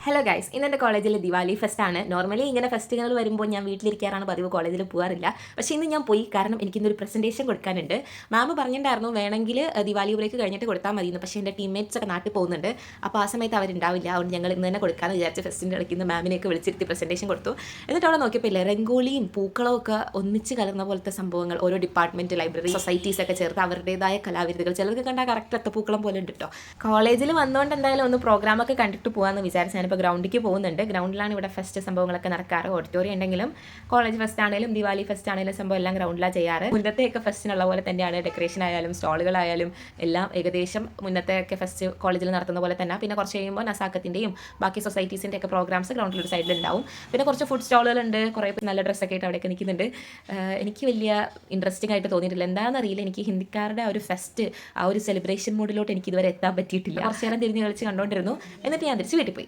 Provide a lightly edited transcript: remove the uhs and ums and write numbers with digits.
Hello guys, ഇന്നെൻ്റെ കോളേജിൽ Diwali fest ആണ്. നോർമലി ഇങ്ങനെ ഫെസ്റ്റുകൾ വരുമ്പോൾ ഞാൻ വീട്ടിലിരിക്കാറാണ് പതിവ്, കോളേജിൽ പോകാറില്ല. പക്ഷേ ഇന്ന് ഞാൻ പോയി, കാരണം എനിക്കിന്നൊരു പ്രസൻറ്റേഷൻ കൊടുക്കാനുണ്ട്. മാം പറഞ്ഞിട്ടുണ്ടായിരുന്നു വേണമെങ്കിൽ ദിവാലി ബ്രേക്ക് കഴിഞ്ഞിട്ട് കൊടുത്താൽ മതിയെന്ന്. പക്ഷേ എൻ്റെ ടീംമേറ്റ്സ് ഒക്കെ നാട്ടിൽ പോകുന്നുണ്ട്, അപ്പോൾ ആ സമയത്ത് അവരുണ്ടാവില്ല. അതുകൊണ്ട് ഞങ്ങൾ ഇന്ന് തന്നെ കൊടുക്കാമെന്ന് വിചാരിച്ച് ഫെസ്റ്റിൻ്റെ ഇടയ്ക്ക് മാമിനെയൊക്കെ വിളിച്ചിരുത്തി പ്രസൻറ്റേഷൻ കൊടുത്തു. എന്നിട്ട് അവിടെ നോക്കിയപ്പോൾ ഇല്ലേ, രംഗോളിയും പൂക്കളവും ഒക്കെ ഒന്നിച്ച് കലർന്ന പോലത്തെ സംഭവങ്ങൾ ഓരോ ഡിപ്പാർട്ട്മെൻറ്റ്, ലൈബ്രറി, സൊസൈറ്റീസ് ഒക്കെ ചേർത്ത് അവരുടേതായ കലാവിരുദ്ധകൾ, ചിലർക്ക് കണ്ടാൽ കറക്റ്റ് അത്തപ്പൂക്കളം പോലെ ഉണ്ട് കേട്ടോ. കോളേജിൽ വന്നുകൊണ്ട് എന്തായാലും ഒന്ന് പ്രോഗ്രാമൊക്കെ കണ്ടിട്ട് പോകാമെന്ന് വിചാരിച്ച് ഞാനിപ്പോൾ ഗ്രൗണ്ടിലേക്ക് പോകുന്നുണ്ട്. ഗ്രൗണ്ടിലാണ് ഇവിടെ ഫെസ്റ്റ് സംഭവങ്ങളൊക്കെ നടക്കാറ്. ഓഡിറ്റോറിയം ഉണ്ടെങ്കിലും കോളേജ് ഫെസ്റ്റ് ആണെങ്കിലും ദിവാലി ഫെസ്റ്റ് ആണെങ്കിലും സംഭവം എല്ലാം ഗ്രൗണ്ടിലാണ് ചെയ്യാറ്. മുന്നത്തെയൊക്കെ ഫെസ്റ്റിനുള്ള പോലെ തന്നെയാണ് ഡെക്കറേഷൻ ആയാലും സ്റ്റോളുകളായാലും എല്ലാം ഏകദേശം മുന്നത്തെയൊക്കെ ഫെസ്റ്റ് കോളേജിൽ നടത്തുന്ന പോലെ തന്നെ. പിന്നെ കുറച്ച് കഴിയുമ്പോൾ നസാക്കത്തിൻ്റെയും ബാക്കി സൊസൈറ്റീസിൻ്റെ ഒക്കെ പ്രോഗ്രാംസ് ഗ്രൗണ്ടിലൊരു സൈഡിൽ ഉണ്ടാവും. പിന്നെ കുറച്ച് ഫുഡ് സ്റ്റോളുകളുണ്ട്, കുറേ നല്ല ഡ്രസ്സൊക്കെ ആയിട്ട് അവിടെയൊക്കെ നിൽക്കുന്നുണ്ട്. എനിക്ക് വലിയ ഇൻട്രസ്റ്റിംഗ് ആയിട്ട് തോന്നിയിട്ടില്ല. എന്താണെന്നറിയില്ല, എനിക്ക് ഹിന്ദിക്കാരുടെ ആ ഒരു ഫെസ്റ്റ്, ആ ഒരു സെലിബ്രേഷൻ മൂഡിലോട്ട് എനിക്ക് ഇതുവരെ എത്താൻ പറ്റിയിട്ടില്ല. കുറച്ച് നേരം തിരിഞ്ഞ് കളിച്ച് കണ്ടുകൊണ്ടിരുന്നു. എന്നിട്ട് ഞാൻ തിരിച്ച് വീട്ടിൽ പോയി.